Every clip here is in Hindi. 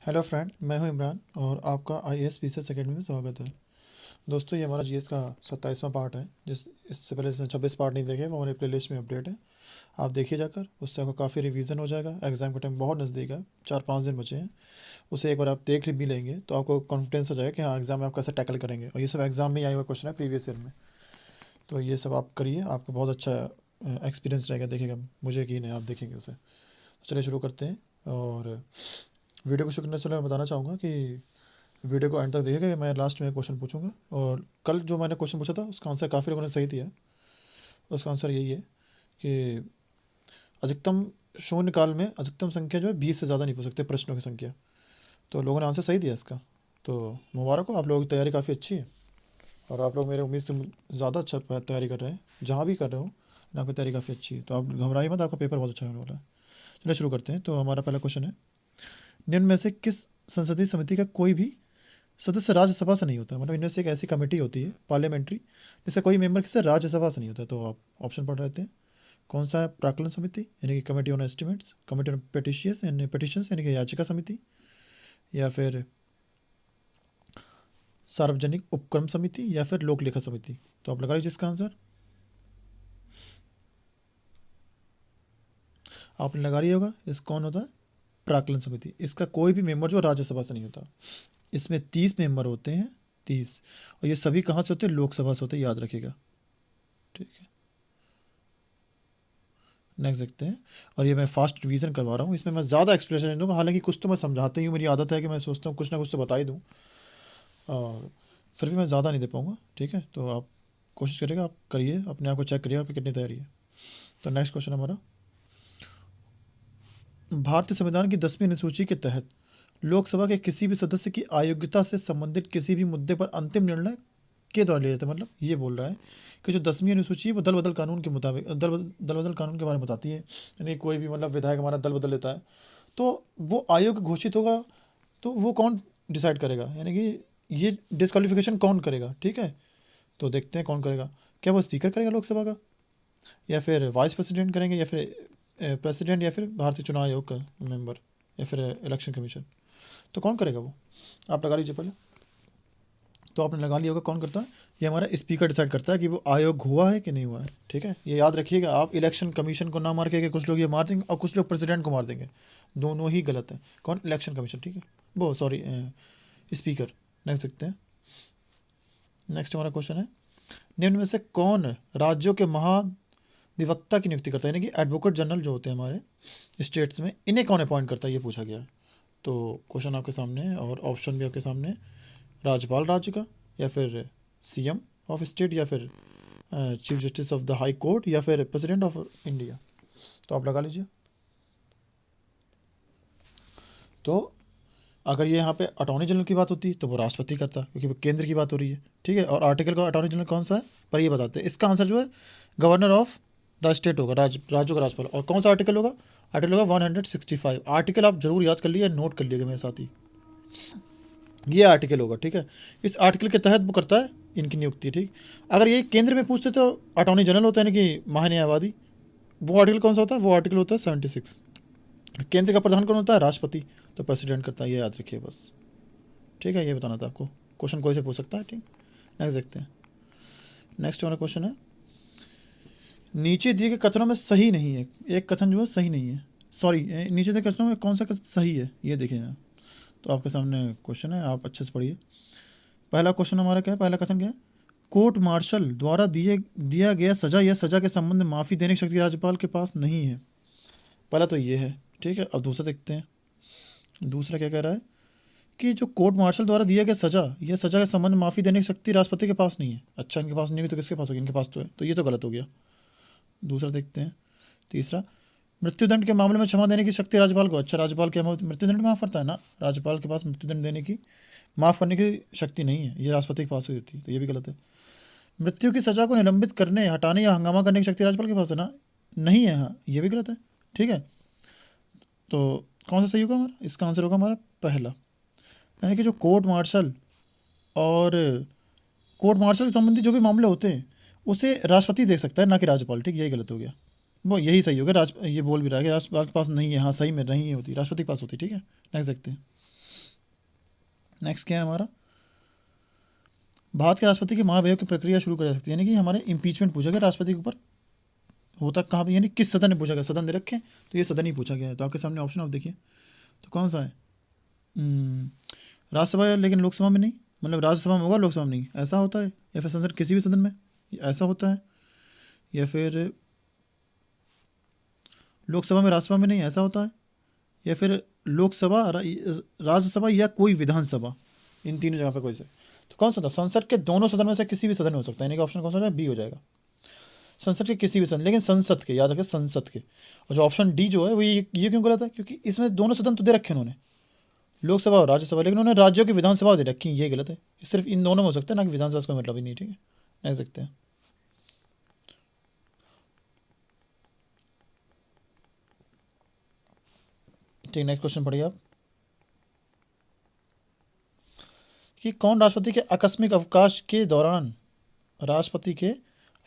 हेलो फ्रेंड, मैं हूं इमरान और आपका आईएएस पीसीएस अकेडमी में स्वागत है। दोस्तों, ये हमारा जीएस का 27वां पार्ट है। इससे पहले 26 पार्ट नहीं देखे, वो हमारे प्लेलिस्ट में अपडेट है। आप देखिए जाकर, उससे आपको काफ़ी रिवीजन हो जाएगा। एग्ज़ाम का टाइम बहुत नज़दीक है, 4-5 दिन बचे हैं। उसे एक बार आप देख भी लेंगे तो आपको कॉन्फिडेंस हो जाएगा कि हाँ, एग्ज़ाम में आप कैसे टैकल करेंगे। और ये सब एग्ज़ाम में ही आया हुआ क्वेश्चन है प्रीवियस ईयर में। तो ये सब आप करिए, आपको बहुत अच्छा एक्सपीरियंस रहेगा। देखिएगा, मुझे यकीन है आप देखेंगे उसे। तो चलिए शुरू करते हैं। और वीडियो को शुरू करने से पहले मैं बताना चाहूँगा कि वीडियो को एंड तक देखिएगा। मैं लास्ट में क्वेश्चन पूछूंगा। और कल जो मैंने क्वेश्चन पूछा था उसका आंसर काफ़ी लोगों ने सही दिया। उसका आंसर यही है कि अधिकतम शून्य काल में अधिकतम संख्या जो है 20 से ज़्यादा नहीं पूछ सकते, प्रश्नों की संख्या। तो लोगों ने आंसर सही दिया इसका। तो मुबारक हो, आप लोगों की तैयारी काफ़ी अच्छी है। और आप लोग मेरे उम्मीद से ज़्यादा अच्छा तैयारी कर रहे हैं। जहाँ भी कर रहे हो आपकी तैयारी काफ़ी अच्छी है। तो आप घबराइए मत, आपका पेपर बहुत अच्छा होने वाला है। चलिए शुरू करते हैं। तो हमारा पहला क्वेश्चन है, निम्न में से किस संसदीय समिति का कोई भी सदस्य राज्यसभा से नहीं होता? मतलब इनमें से एक ऐसी कमेटी होती है पार्लियामेंट्री, जिससे कोई मेंबर किसी राज्यसभा से नहीं होता। तो आप ऑप्शन पढ़ रहते हैं। कौन सा है? प्राक्कलन समिति यानी कि committee on estimates, committee on petitions यानी कि याचिका समिति, या फिर सार्वजनिक उपक्रम समिति, या फिर लोक लेखा समिति। तो आप लगा लीजिए इसका आंसर। आपने लगा लिया होगा। इस कौन होता है? प्राक्कलन समिति। इसका कोई भी मेंबर जो राज्यसभा से नहीं होता। इसमें 30 मेंबर होते हैं, 30। और ये सभी कहाँ से होते हैं? लोकसभा से होते हैं, याद रखिएगा। ठीक है, नेक्स्ट देखते हैं। और ये मैं फास्ट रिवीजन करवा रहा हूँ, इसमें मैं ज़्यादा एक्सप्लेनेशन नहीं दूँगा। हालांकि कुछ तो मैं समझाते ही हूँ, मेरी आदत है कि मैं सोचता हूँ कुछ ना कुछ तो बता ही दूँ। और फिर भी मैं ज़्यादा नहीं दे पाऊँगा। ठीक है, तो आप कोशिश करिएगा, आप करिए, अपने आप को चेक करिए आपकी कितनी तैयारी है। तो नेक्स्ट क्वेश्चन हमारा, भारतीय संविधान की 10वीं अनुसूची के तहत लोकसभा के किसी भी सदस्य की अयोग्यता से संबंधित किसी भी मुद्दे पर अंतिम निर्णय के द्वारा लिया जाता है। मतलब ये बोल रहा है कि जो 10वीं अनुसूची है वो दल बदल कानून के मुताबिक दल बदल कानून के बारे में बताती है। यानी कोई भी मतलब विधायक हमारा दल बदल लेता है तो वो आयोग घोषित होगा। तो वो कौन डिसाइड करेगा, यानी कि ये डिस्क्वालिफिकेशन कौन करेगा? ठीक है, तो देखते हैं कौन करेगा। क्या वो स्पीकर करेगा लोकसभा का, या फिर वाइस प्रेसिडेंट करेंगे, या फिर प्रेसिडेंट, या फिर भारतीय चुनाव आयोग का मेंबर, या फिर इलेक्शन कमीशन? तो कौन करेगा वो? आप लगा लीजिए पहले। तो आपने लगा लिया होगा कौन करता है। ये हमारा स्पीकर डिसाइड करता है कि वो आयोग हुआ है कि नहीं हुआ है। ठीक है, ये याद रखिएगा। आप इलेक्शन कमीशन को ना मार के, कुछ लोग ये मार देंगे और कुछ लोग प्रेसिडेंट को मार देंगे। दोनों ही गलत है। कौन? Election commission. ठीक है, वो सॉरी, स्पीकर। नेक्स्ट देखते हैं। नेक्स्ट हमारा क्वेश्चन है, निम्न में से कौन राज्यों के महाधिवक्ता की नियुक्ति करता है? यानी कि एडवोकेट जनरल जो होते हैं हमारे स्टेट्स में, इन्हें कौन अपॉइंट करता है, ये पूछा गया है। तो क्वेश्चन आपके सामने है और ऑप्शन भी आपके सामने है। राज्यपाल राज्य का, या फिर सीएम ऑफ स्टेट, या फिर chief justice of the high court, या फिर प्रेसिडेंट ऑफ इंडिया। तो आप लगा लीजिए। तो अगर ये यहाँ पे अटॉर्नी जनरल की बात होती है तो वो राष्ट्रपति करता, क्योंकि वो केंद्र की बात हो रही है। ठीक है, और आर्टिकल का अटॉर्नी जनरल कौन सा है पर ये बताते हैं। इसका आंसर जो है गवर्नर ऑफ द स्टेट होगा, राज्यों का राज्यपाल। और कौन सा आर्टिकल होगा? आर्टिकल होगा 165। आर्टिकल आप जरूर याद कर लीजिए, नोट कर लीजिएगा मेरे साथ ही। ये आर्टिकल होगा। ठीक है, इस आर्टिकल के तहत वो करता है इनकी नियुक्ति। ठीक, अगर ये केंद्र में पूछते तो अटॉर्नी जनरल होता है, यानी कि महान्यायवादी। वो आर्टिकल कौन सा होता है? वो आर्टिकल होता है 76। केंद्र का प्रधान कौन होता है? राष्ट्रपति। तो प्रेसिडेंट करता है, ये याद रखिए बस। ठीक है, ये बताना था आपको। क्वेश्चन कोई से पूछ सकता है। ठीक, नेक्स्ट देखते हैं। नेक्स्ट हमारा क्वेश्चन है, नीचे दिए गए कथनों में सही नहीं है। एक कथन जो है सही नहीं है, सॉरी, नीचे दिए कथनों में कौन सा कथन सही है, ये देखें यहाँ। तो आपके सामने क्वेश्चन है, आप अच्छे से पढ़िए। पहला क्वेश्चन हमारा क्या है? पहला कथन क्या है? कोर्ट मार्शल द्वारा दिया गया सजा या सजा के संबंध में माफ़ी देने की शक्ति राज्यपाल के पास नहीं है। पहला तो ये है। ठीक है, अब दूसरा देखते हैं। दूसरा क्या कह रहा है कि जो कोर्ट मार्शल द्वारा दिया गया सजा या सजा के संबंध में माफ़ी देने की शक्ति राष्ट्रपति के पास नहीं है। अच्छा, इनके पास नहीं होगी तो किसके पास होगी? इनके पास तो है, तो ये तो गलत हो गया। दूसरा देखते हैं। तीसरा, मृत्युदंड के मामले में क्षमा देने की शक्ति राज्यपाल को। अच्छा, राज्यपाल क्या मृत्युदंड माफ़ करता है ना? राज्यपाल के पास मृत्युदंड देने की, माफ़ करने की शक्ति नहीं है, ये राष्ट्रपति के पास ही होती है। तो ये भी गलत है। मृत्यु की सजा को निलंबित करने, हटाने या हंगामा करने की शक्ति राज्यपाल के पास है ना? नहीं है। हाँ, ये भी गलत है। ठीक है, तो कौन सा सही होगा हमारा? इसका आंसर होगा हमारा पहला, यानी कि जो कोर्ट मार्शल से संबंधित जो भी मामले होते हैं उसे राष्ट्रपति देख सकता है, ना कि राज्यपाल। ठीक, यही गलत हो गया। वो यही सही हो गया। ये बोल भी रहा है कि राज्यपाल के पास नहीं है। हाँ, सही में नहीं होती, राष्ट्रपति के पास होती। ठीक है, नेक्स्ट देखते हैं। नेक्स्ट क्या है हमारा, भारत के राष्ट्रपति की महाभियोग की प्रक्रिया शुरू कर जा सकती है, यानी कि हमारे इम्पीचमेंट पूछा गया राष्ट्रपति के ऊपर, होता कहाँ पे, यानी किस सदन ने पूछा गया, सदन दे रखे हैं तो ये सदन ही पूछा गया है। तो आपके सामने ऑप्शन आप देखिए तो कौन सा है, राज्यसभा है लेकिन लोकसभा में नहीं, मतलब राज्यसभा में होगा लोकसभा में नहीं, ऐसा होता है, या फिर संसद किसी भी सदन में ऐसा होता है, या फिर लोकसभा में राज्यसभा में नहीं ऐसा होता है, या फिर लोकसभा राज्यसभा या कोई विधानसभा, इन तीनों जगह पे कोई से, तो कौन सा था, संसद के दोनों सदन में से किसी भी सदन में हो सकता है, यानी कि ऑप्शन कौन सा है, बी हो जाएगा, संसद के किसी भी सदन, लेकिन संसद के, याद रखें संसद के। और जो ऑप्शन डी जो है वो ये क्यों गलत है, क्योंकि इसमें दोनों सदन तो दे रखे हैं उन्होंने, लोकसभा और राज्यसभा, लेकिन उन्होंने राज्यों की विधानसभा दे रखी है, ये गलत है, सिर्फ इन दोनों में हो सकता है ना कि विधानसभा, का मतलब ही नहीं, ठीक है, नहीं सकते हैं। ठीक, नेक्स्ट क्वेश्चन पढ़िए आप, कि कौन राष्ट्रपति के आकस्मिक अवकाश के दौरान, राष्ट्रपति के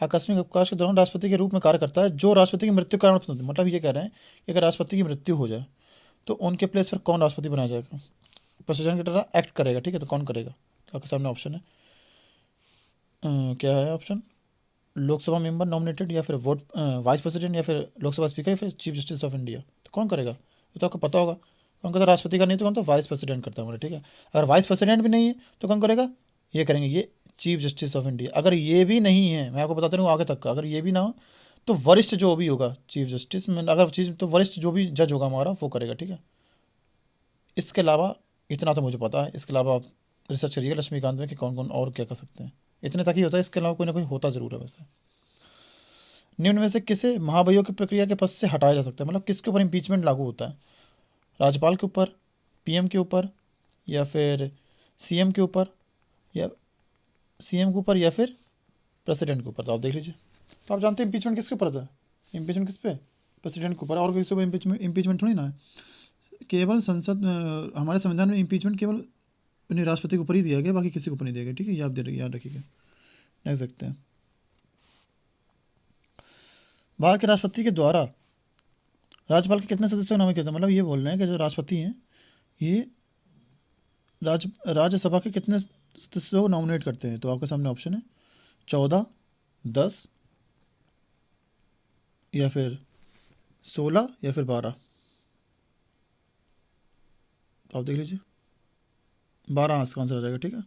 आकस्मिक अवकाश के दौरान राष्ट्रपति के रूप में कार्य करता है, जो राष्ट्रपति की मृत्यु के कारण, मतलब ये कह रहे हैं कि अगर राष्ट्रपति की मृत्यु हो जाए तो उनके प्लेस पर कौन राष्ट्रपति बनाया जाएगा, प्रेसिडेंट की तरह एक्ट करेगा, ठीक है, तो कौन करेगा, तो आपके सामने ऑप्शन है, क्या है ऑप्शन, लोकसभा मेंबर नॉमिनेटेड, या फिर वोट वाइस प्रेसिडेंट, या फिर लोकसभा स्पीकर, या फिर चीफ जस्टिस ऑफ इंडिया, तो कौन करेगा, ये तो आपको पता होगा, कौन करता है, राष्ट्रपति का नहीं तो कौन, तो वाइस प्रेसिडेंट करता है हमारे, ठीक है, अगर वाइस प्रेसिडेंट भी नहीं है तो कौन करेगा, ये करेंगे, ये चीफ जस्टिस ऑफ इंडिया। अगर ये भी नहीं है, मैं आपको बताता हूँ आगे तक का, अगर ये भी ना हो तो वरिष्ठ जो भी होगा चीफ जस्टिस में, अगर चीज तो वरिष्ठ जो भी जज होगा हमारा वो करेगा, ठीक है। इसके अलावा इतना तो मुझे पता है, इसके अलावा आप रिसर्च करिएगा लक्ष्मीकांत में कि कौन कौन और क्या कर सकते हैं, इतने तक ही होता है, इसके अलावा कोई ना कोई होता ज़रूर है वैसे। निम्न में से किसे महाभियोग की प्रक्रिया के पद से हटाया जा सकता है, मतलब किसके ऊपर इम्पीचमेंट लागू होता है, राज्यपाल के ऊपर, पीएम के ऊपर, या फिर सीएम के ऊपर, या सीएम के ऊपर, या फिर प्रेसिडेंट के ऊपर, तो आप देख लीजिए। तो आप जानते हैं इम्पीचमेंट किसके ऊपर था, इम्पीचमेंट किस पे, प्रेसिडेंट के ऊपर, और किसी को इम्पीचमेंट थोड़ी ना है, केवल संसद हमारे संविधान में इम्पीचमेंट केवल उन्हें राष्ट्रपति के ऊपर ही दिया गया, बाकी किसी को ऊपर नहीं दिया गया, ठीक है, ये आप याद रखिएगा। देख सकते हैं, भारत के राष्ट्रपति के द्वारा राज्यपाल के कितने सदस्यों को नामित किया था, मतलब ये बोल रहे हैं कि जो राष्ट्रपति हैं ये राज्यसभा के कितने सदस्यों को नॉमिनेट करते हैं, तो आपके सामने ऑप्शन है 14, 10, या फिर 16, या फिर 12, तो आप देख लीजिए 12 इसका आंसर आ जाएगा, ठीक है।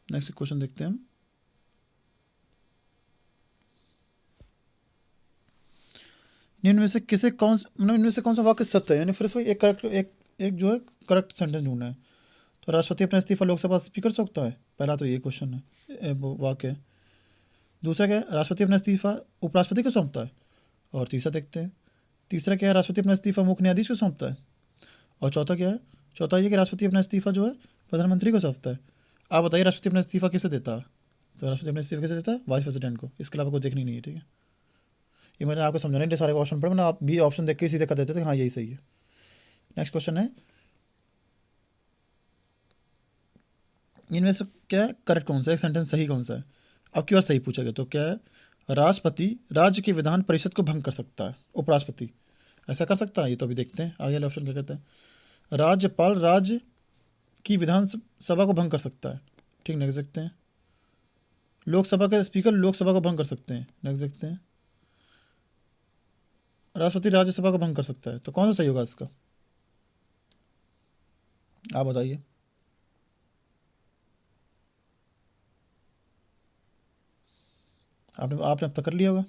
नेक्स्ट क्वेश्चन देखते हैं हम, निम्न में से किसे कौन, मतलब इनमें से कौन सा वाक्य सत्य है, यानी फिर से एक करेक्ट, एक जो है करेक्ट सेंटेंस ढूंढना है। तो राष्ट्रपति अपना इस्तीफा लोकसभा स्पीकर से सकता है, पहला तो ये क्वेश्चन है, वो वाक्य है। दूसरा क्या है, राष्ट्रपति अपना इस्तीफा उपराष्ट्रपति को सौंपता है, और तीसरा देखते हैं, तीसरा क्या है, राष्ट्रपति अपना इस्तीफा मुख्य न्यायाधीश को सौंपता है, और चौथा क्या है, चौथा ये कि राष्ट्रपति अपना इस्तीफा जो है प्रधानमंत्री को सौंपता है। आप बताइए राष्ट्रपति अपना इस्तीफा किसे देता है, तो राष्ट्रपति अपना इस्तीफा किसे देता है, वाइस प्रेसिडेंट को, इसके अलावा कोई देखनी नहीं है, ठीक है। ये मैंने आपको समझाने के लिए सारे ऑप्शन पढ़े, मैंने आप भी ऑप्शन देख के सीधे कर देते थे, हाँ यही सही है। नेक्स्ट क्वेश्चन है, इनमें से क्या है करेक्ट, कौन सा एक सेंटेंस सही कौन सा है, अब की बार सही पूछा गया, तो क्या है, राष्ट्रपति राज्य की विधान परिषद को भंग कर सकता है, उपराष्ट्रपति ऐसा कर सकता है, ये तो अभी देखते हैं आगे वाले ऑप्शन क्या कहते हैं, राज्यपाल राज्य की विधानसभा को भंग कर सकता है, ठीक, नेक्स्ट देखते हैं, लोकसभा के स्पीकर लोकसभा को भंग कर सकते हैं, नेक्स्ट देखते हैं, राष्ट्रपति राज्यसभा को भंग कर सकता है, तो कौन सा सही होगा इसका, आप बताइए। आपने आपने अब तक कर लिया होगा,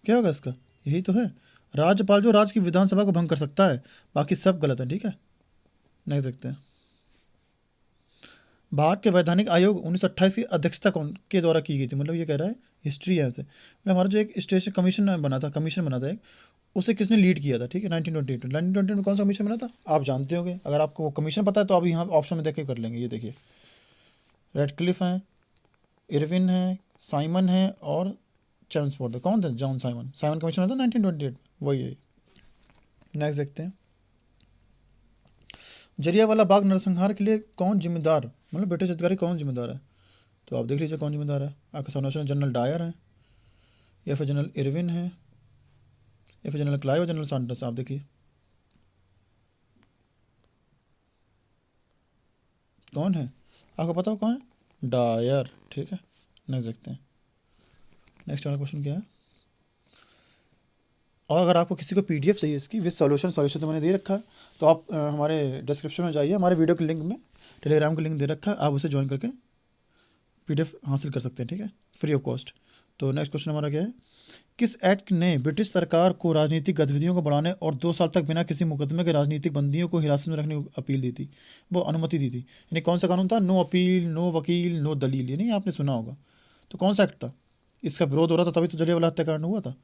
क्या होगा इसका, यही तो है, राज्यपाल जो राज्य की विधानसभा को भंग कर सकता है, बाकी सब गलत है, ठीक है। नेक्स्ट देखते हैं, भारत के वैधानिक आयोग 1928 की अध्यक्षता कौन के द्वारा की गई थी, मतलब ये कह रहा है हिस्ट्री है ऐसे, मतलब हमारा जो एक स्टेशन कमीशन बना था एक, उसे किसने लीड किया था, ठीक है, 1928 में कौन सा कमीशन बना था, आप जानते होंगे, अगर आपको वो कमीशन पता है तो आप यहाँ ऑप्शन में देख के कर लेंगे, ये देखिए रेडक्लिफ हैं, इरविन है, साइमन है, और चैम्सफोर्ड है, कौन थे, जॉन साइमन, साइमन कमीशन था 1928, वही है। नेक्स्ट देखते हैं, जलियांवाला बाग नरसंहार के लिए कौन जिम्मेदार, मतलब ब्रिटिश अधिकारी कौन जिम्मेदार है, तो आप देख लीजिए कौन जिम्मेदार है, आपके सामने ऑप्शन जनरल डायर है, या फिर जनरल इरविन है, या फिर जनरल क्लाइव, जनरल सैंडर्स, आप देखिए। कौन है, आपको पता हो कौन है? डायर। ठीक है, नेक्स्ट देखते हैं। नेक्स्ट वाला क्वेश्चन क्या है? और अगर आपको किसी को पीडीएफ चाहिए इसकी विद सॉल्यूशन तो मैंने दे रखा है, तो आप हमारे डिस्क्रिप्शन में जाइए, हमारे वीडियो के लिंक में टेलीग्राम का लिंक दे रखा है, आप उसे ज्वाइन करके पीडीएफ हासिल कर सकते हैं। ठीक है, फ्री ऑफ कॉस्ट। तो नेक्स्ट क्वेश्चन हमारा क्या है? किस एक्ट ने ब्रिटिश सरकार को राजनीतिक गतिविधियों को बढ़ाने और 2 साल तक बिना किसी मुकदमे के राजनीतिक बंदियों को हिरासत में रखने की अपील दी थी, वो अनुमति दी थी? यानी कौन सा कानून था? नो अपील, नो वकील, नो दलील। ये नहीं आपने सुना होगा। तो कौन सा एक्ट था? इसका विरोध हो रहा था तभी तो जलियांवाला हत्याकांड हुआ था।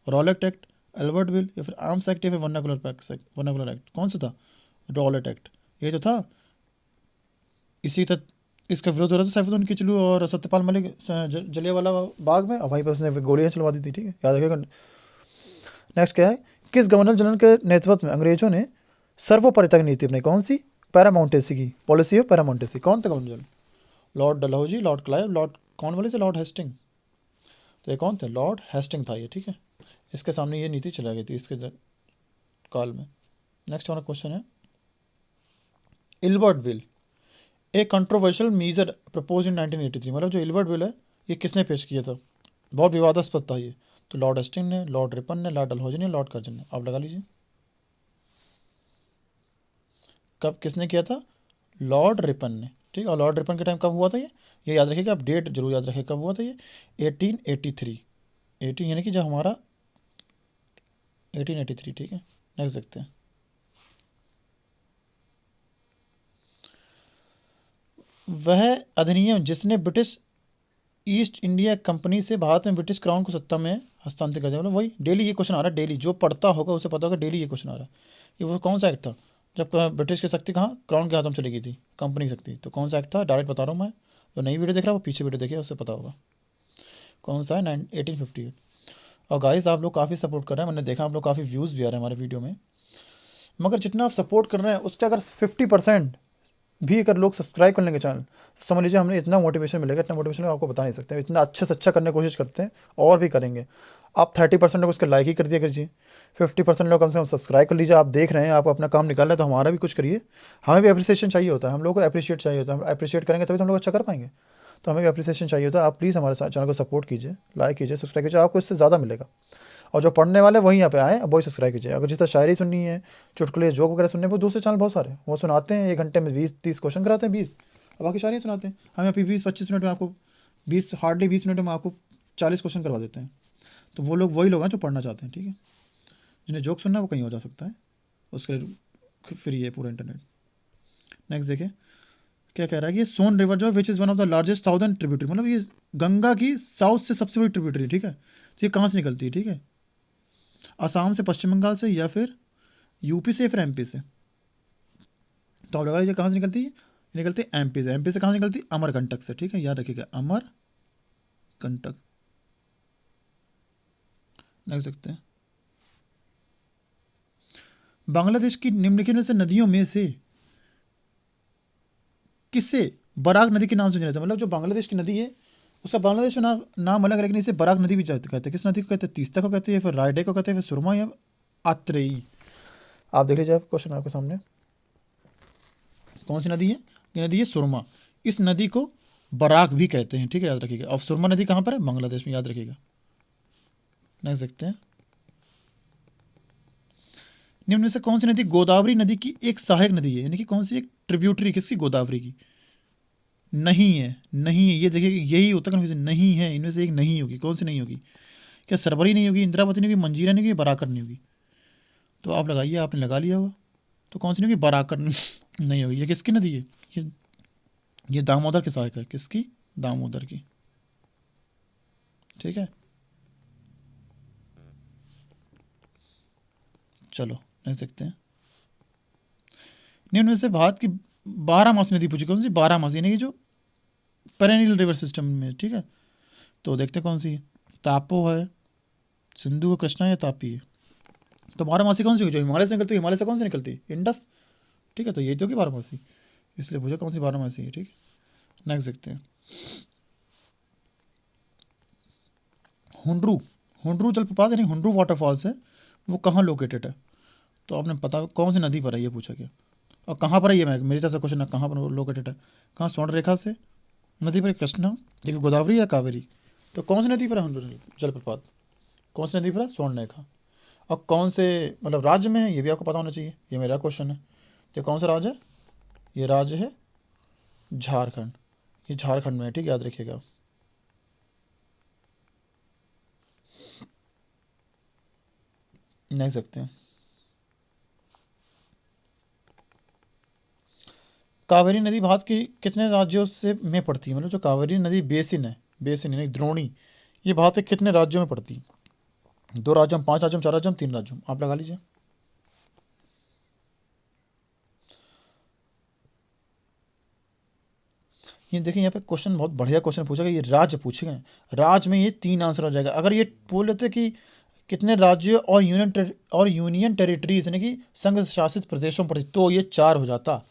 रॉलेट एक्ट, एल्बर्ट बिल, या फिर आर्म्स एक्ट, या फिर वर्नाकुलर एक्ट? कौन सा था? रॉलेट एक्ट ये तो था। इसी तक इसका विरोध हो रहा था सैफुद्दीन किचलू और सत्यपाल मलिक जलियांवाला बाग में, और वहीं पर उसने गोलियां चलवा दी थी। ठीक है, याद रखिएगा। नेक्स्ट क्या है? किस गवर्नर जनरल के नेतृत्व में अंग्रेजों ने सर्वोपरितक नीति अपनी? कौन सी? पैरामाउंटेसी की, पॉलिसी ऑफ पैरामाउंटेसी। कौन था governor general? Lord Dalhousie, Lord Clive, Lord Cornwallis से लॉर्ड हेस्टिंग? तो ये कौन थे? लॉर्ड हेस्टिंग था ये। ठीक है, इसके सामने ये नीति चलाई गई थी इसके काल में। नेक्स्ट हमारा क्वेश्चन है, Ilbert bill a controversial measure propose in 1983। मतलब जो इल्बर्ट बिल है ये किसने पेश किया था? बहुत विवादास्पद था ये। तो लॉर्ड हेस्टिंग ने, लॉर्ड रिपन ने, लॉर्ड डलहौजी ने, लॉर्ड कर्जन ने। आप लगा लीजिए कब किसने किया था? लॉर्ड रिपन ने। ठीक है, और लॉर्ड रिपन के टाइम कब हुआ था ये याद रखिएगा, आप डेट जरूर याद रखिए कब हुआ था ये। 1883, 18 यानी कि जब हमारा 1883। ठीक है, नेक्स्ट देखते हैं। वह अधिनियम जिसने ब्रिटिश ईस्ट इंडिया कंपनी से भारत में ब्रिटिश क्राउन को सत्ता में हस्तांतरित कर दिया। मतलब वही डेली ये क्वेश्चन आ रहा है, डेली जो पढ़ता होगा उसे पता होगा, डेली ये क्वेश्चन आ रहा है। ये वो कौन सा एक्ट था जब ब्रिटिश की शक्ति कहाँ क्राउन के हाथों में चली गई थी, कंपनी की शक्ति? तो कौन सा एक्ट था? डायरेक्ट बता रहा हूँ मैं, जो नई वीडियो देख रहा है वो पीछे वीडियो देखिए, उससे पता होगा कौन सा है। 1858। और गाइस आप लोग काफ़ी सपोर्ट कर रहे हैं, मैंने देखा आप लोग काफ़ी व्यूज़ भी आ रहे हैं हमारे वीडियो में, मगर जितना आप सपोर्ट कर रहे हैं उसके अगर 50% भी अगर लोग सब्सक्राइब कर लेंगे चैनल, तो समझ लीजिए हमने इतना मोटिवेशन मिलेगा, इतना मोटिवेशन आपको बता नहीं सकते। इतना अच्छे से अच्छा करने की कोशिश करते हैं और भी करेंगे। आप 30% लोग उसके लाइक ही कर दिया कीजिए, 50% लोग कम से कम सब्सक्राइब कर लीजिए। आप देख रहे हैं, आप अपना काम निकाल रहे हैं, तो हमारा भी कुछ करिए। हमें भी अप्रिसिएशन चाहिए होता है, हम लोग को अप्रिशिएट चाहिए होता है। हम अप्रिशिएट करेंगे तभी तो हम लोग अच्छा कर पाएंगे। तो हमें भी अप्रिसिएशन चाहिए होता है। आप प्लीज़ हमारे चैनल को सपोर्ट कीजिए, लाइक कीजिए, सब्सक्राइब कीजिए, आपको इससे ज़्यादा मिलेगा। और जो पढ़ने वाले वहीं यहाँ पे आए, वही सब्सक्राइब कीजिए। अगर जिस तरह शायरी सुननी है, चुटकुले, जोक वगैरह सुनने, वो दूसरे चैनल बहुत सारे हैं, वो सुनाते हैं 1 घंटे में 20-30 क्वेश्चन कराते हैं, 20, और बाकी शायरी सुनाते हैं। हम यहाँ पे 20-25 मिनट में आपको 20 मिनट में आपको 40 क्वेश्चन करवा देते हैं। तो वो लोग वही लोग हैं जो पढ़ना चाहते हैं। ठीक है, जिन्हें जोक सुनना है वो कहीं और जा सकता है, उसके लिए फ्री है पूरा इंटरनेट। नेक्स्ट देखिए क्या कह रहा है कि सोन रिवर जो which is one of the largest southern tributary, मतलब ये गंगा की साउथ से सबसे बड़ी ट्रिब्यूटरी। ठीक है, तो ये कहाँ से निकलती है? ठीक है, असम से, पश्चिम बंगाल से, या फिर यूपी से, या फिर एमपी से? तो आप लगा लीजिए कहाँ से निकलती है? निकलती है एमपी से। एमपी से कहाँ से निकलती है? अमरकंटक से। ठीक है, याद रखिएगा, अमरकंटक। लग सकते हैं। बांग्लादेश की निम्नलिखित में से नदियों में से किसे बराक नदी के नाम से जाना जाता है? मतलब जो बांग्लादेश की नदी है उसका बांग्लादेश में नाम अलग है, लेकिन इसे बराक नदी भी कहते हैं। किस नदी को कहते हैं? तीस्ता को कहते हैं, या फिर रायडे को कहते हैं, फिर सुरमा, या आत्रेयी? आप देख लीजिए, क्वेश्चन आपके सामने कौन सी नदी है? ये नदी है सुरमा। इस नदी को बराक भी कहते हैं। ठीक है, याद रखिएगा। और सुरमा नदी कहाँ पर है? बांग्लादेश में, याद रखिएगा। नेक्स्ट देखते हैं, निम्न में से कौन सी नदी गोदावरी नदी की एक सहायक नदी है? यानी कि कौन सी एक ट्रिब्यूटरी किसकी? गोदावरी की। नहीं है, नहीं है, ये देखिए यही उत्तर कन्फ्यूजन, नहीं है, इनमें से एक नहीं होगी। कौन सी नहीं होगी? क्या सरबरी नहीं होगी, इंद्रावती नहीं होगी, मंजीरा नहीं होगी, बराकर नहीं होगी? तो आप लगाइए, आपने लगा लिया होगा। तो कौन सी नहीं होगी? बराकर नहीं होगी। ये किसकी नदी है? ये ये दामोदर की सहायक है। किसकी? दामोदर की। ठीक है, चलो नेक्स्ट देखते हैं। निम्न में से भारत की 12 मासी नदी पूछी, कौन सी? 12 मासी यानी कि जो पेरेनियल रिवर सिस्टम में। ठीक है, तो देखते हैं कौन सी है। तापो है, सिंधु है, कृष्णा है, तापी है। तो 12 मासी कौन सी होगी? जो हिमालय से निकलती है। हिमालय से कौन सी निकलती है? इंडस। ठीक है, तो यही तो होगी 12 मासी, इसलिए पूछो कौन सी 12 मासी है। ठीक है, नेक्स्ट देखते हैं। हुंड्रू, हुंड्रू जलप्रपात यानी हुंड्रू वाटरफॉल्स है, वो कहाँ लोकेटेड है? तो आपने पता कौन सी नदी पर है ये पूछा गया। और कहाँ पर है ये, मैं मेरी तरफ से क्वेश्चन है, कहाँ पर लोकेटेड है, कहाँ स्वर्ण रेखा से नदी पर कृष्णा, ये गोदावरी या कावेरी, तो कौन सी नदी पर है जलप्रपात, कौन सी नदी पर है, स्वर्ण रेखा। और कौन से मतलब राज्य में है ये भी आपको पता होना चाहिए, ये मेरा क्वेश्चन है। तो कौन सा राज्य है, ये राज्य है झारखंड, ये झारखंड में है, ठीक है, याद रखिएगा। नहीं सकते हैं। कावेरी नदी भारत की कितने राज्यों से में पड़ती है, मतलब जो कावेरी नदी बेसिन है, बेसिन यानी द्रोणी, ये भारत के कितने राज्यों में पड़ती है, 2 राज्यों में, 5 राज्यों में, 4 राज्यों में, 3 राज्यों में, आप लगा लीजिए। ये देखिए यहाँ पे क्वेश्चन बहुत बढ़िया क्वेश्चन पूछा गया, ये राज्य पूछे गए, राज्य में ये 3 आंसर हो जाएगा। अगर ये बोल लेते कि कितने राज्यों और यूनियन टेरिटरीज यानी कि संघ शासित प्रदेशों पर, तो ये 4 हो जाता।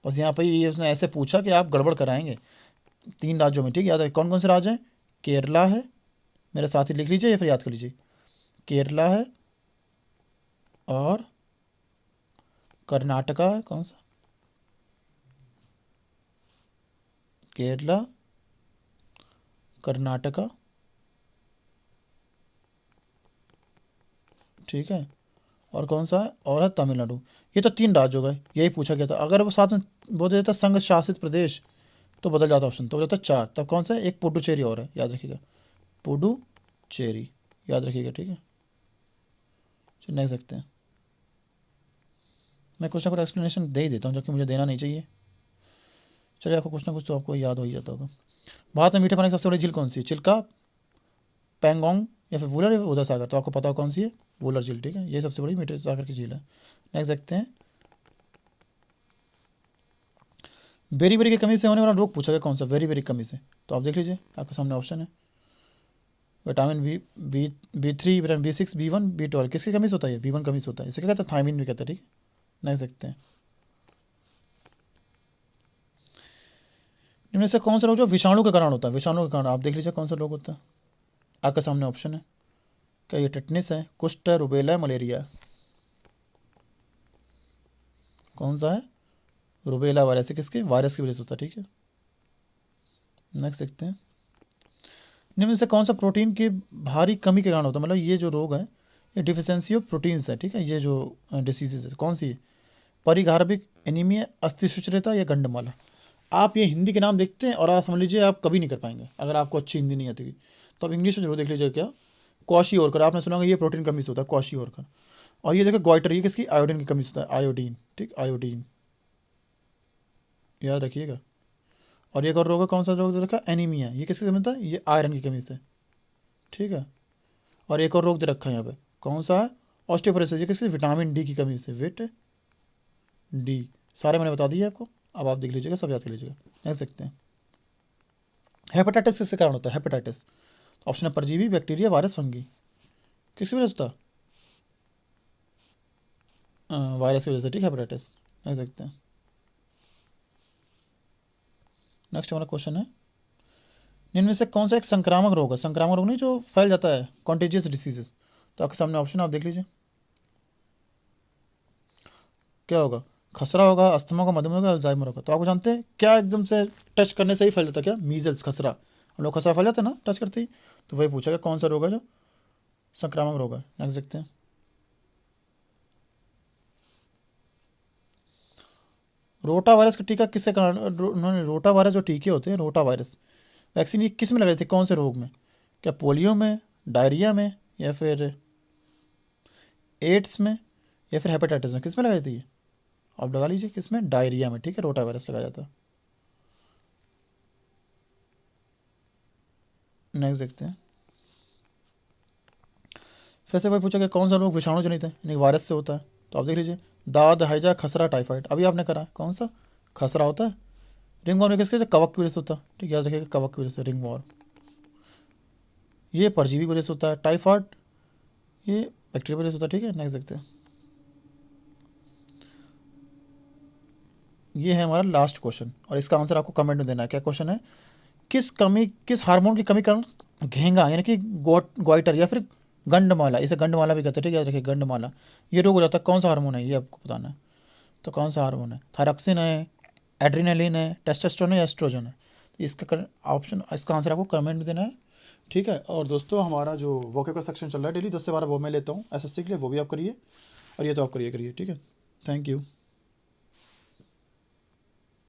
बस यहाँ पे ये उसने ऐसे पूछा कि आप गड़बड़ कराएंगे। 3 राज्यों में, ठीक है, याद है कौन कौन से राज्य हैं, केरला है, मेरे साथ ही लिख लीजिए या फिर याद कर लीजिए, केरला है और कर्नाटका है, कौन सा, केरला, कर्नाटका, ठीक है, और कौन सा है, और है तमिलनाडु। ये तो 3 राज्य हो गए, यही पूछा गया था। अगर वो साथ में बोल देता संघ शासित प्रदेश तो बदल जाता ऑप्शन, तो हो जाता 4। तब कौन सा है, एक पुडुचेरी और है, याद रखिएगा, पुडुचेरी, याद रखिएगा, ठीक है। चलिए नेक्स्ट देखते हैं। मैं कुछ ना कुछ एक्सप्लेनेशन दे ही देता हूँ, जो कि मुझे देना नहीं चाहिए। चलिए आपको कुछ ना कुछ तो आपको याद हो ही जाता होगा। भारत में मीठे पानी की सबसे बड़ी झील कौन सी है, चिल्का, पैंगोंग या फिर वुलर या उदय सागर, तो आपको पता हो कौन सी है, वुलर झील, ठीक है, ये सबसे बड़ी मीठे सागर की झील है। नेक्स्ट देखते हैं। बेरी बेरी की कमी से होने वाला रोग पूछा गया कौन सा, वेरी वेरी कमी से, तो आप देख लीजिए आपके सामने ऑप्शन है, vitamin B3, vitamin B6, B1, B12, किसकी कमी से होता है, बी1 कमी से होता है, इसे क्या कहते हैं, थायमिन भी कहते हैं, ठीक है। नेक्स्ट देखते हैं। इनमें से कौन सा रोग जो विषाणु के कारण होता है, विषाणु के कारण, आप देख लीजिए कौन सा रोग होता है, आपके सामने ऑप्शन है, क्या ये टेटनिस है, कुष्ठ है, रुबेला है, मलेरिया है, कौन सा है, रुबेला वायरस है, किसके, वायरस की वजह से होता है, ठीक है। नेक्स्ट देखते हैं। निम्न से कौन सा प्रोटीन की भारी कमी के कारण होता है, मतलब ये जो रोग है ये डिफिशियंसी ऑफ प्रोटीन्स है, ठीक है, ये जो डिसीजेज है कौन सी है, परिगार्भिक एनीमिया, अस्थिसूचिरता या गंडमाला। आप ये हिंदी के नाम देखते हैं और आप समझ लीजिए आप कभी नहीं कर पाएंगे, अगर आपको अच्छी हिंदी नहीं आती तो आप इंग्लिश में जरूर देख लीजिए। क्या, क्वाशी ओरकर, आपने सुना होगा ये प्रोटीन कमी से होता है, क्वाशी ओरकर। और ये देखो गॉइटर, ये किसकी, आयोडीन की कमी से होता है, आयोडीन, ठीक, आयोडीन, याद रखिएगा। और ये और रोग है, कौन सा रोग रखा, एनीमिया, ये किसकी कमी होता है, ये आयरन की कमी से, ठीक है। और एक और रोग दे रखा है यहाँ पे, कौन सा है, ऑस्टियोपोरोसिस, ये किसकी, विटामिन डी की कमी से, विट डी, सारे मैंने बता दिए आपको, अब आप देख लीजिएगा, सब याद कर लीजिएगा। नेक्स्ट देखते हैं। हेपेटाइटिस किसके कारण होता है, हेपेटाइटिस, ऑप्शन है परजीवी, बैक्टीरिया, वायरस, फंगी, किसकी वजह से होता है, वायरस की वजह से, ठीक है, हेपेटाइटिस। नेक्स्ट देखते हैं। नेक्स्ट हमारा क्वेश्चन है, इनमें से कौन सा एक संक्रामक रोग है, संक्रामक रोग नहीं जो फैल जाता है, कॉन्टेजियस डिसीजेस, तो आपके सामने ऑप्शन आप देख लीजिए, क्या होगा, खसरा होगा, अस्थमा होगा, मधुमेह होगा, अल्जाइमर होगा। तो आपको जानते हैं क्या एकदम से टच करने से ही फैल जाता है, क्या, मीजल्स, खसरा, हम लोग खसरा फैल जाता है ना टच करते ही, तो वही पूछा गया कौन सा रोग है जो संक्रामक रोग है। नेक्स्ट देखते हैं। रोटा वायरस का टीका किससे कारण, उन्होंने रोटा वायरस जो टीके होते हैं, रोटा वायरस वैक्सीन, ये किस में लगाई थी, कौन से रोग में, क्या पोलियो में, डायरिया में या फिर एड्स में या फिर हेपेटाइटिस में, किस में लगाई थी ये, आप लगा लीजिए किस में, डायरिया में, ठीक है, रोटा वायरस लगाया जाता है। नेक्स्ट देखते हैं। फिर से वही पूछा कि कौन सा रोग विषाणु जनित है, यानी वायरस से होता है, तो आप देख लीजिए, दाद, हैजा, खसरा, टाइफाइड, अभी आपने करा कौन सा, खसरा होता है। रिंग वॉर्म किसके, कवक की वजह से होता है, ठीक है, याद रखिएगा, कवक की वजह से रिंग वॉर्म, ये परजीवी की वजह से होता है। टाइफाइड ये बैक्टीरिया की वजह से होता है, ठीक है। नेक्स्ट देखते हैं। ये है हमारा लास्ट क्वेश्चन और इसका आंसर आपको कमेंट में देना है। क्या क्वेश्चन है, किस हार्मोन की कमी कारण घेंगा यानी कि गोइटर या फिर गंडमाला, इसे गंडमाला भी कहते हैं, ठीक है, याद रखिए, गंडमाला, ये रोग हो जाता है, कौन सा हार्मोन है ये आपको बताना है। तो कौन सा हार्मोन है? थायरॉक्सिन है, एड्रेनालिन है, टेस्टोस्टेरोन है, एस्ट्रोजन है? तो इसका ऑप्शन, इसका आंसर आपको कमेंट में देना है, ठीक है। और दोस्तों हमारा जो वोकैब का सेक्शन चल रहा है डेली 10 से 12 वो मैं लेता हूँ एसएससी के लिए, वो भी आप करिए, और ये तो आप करिए, ठीक है। Thank you.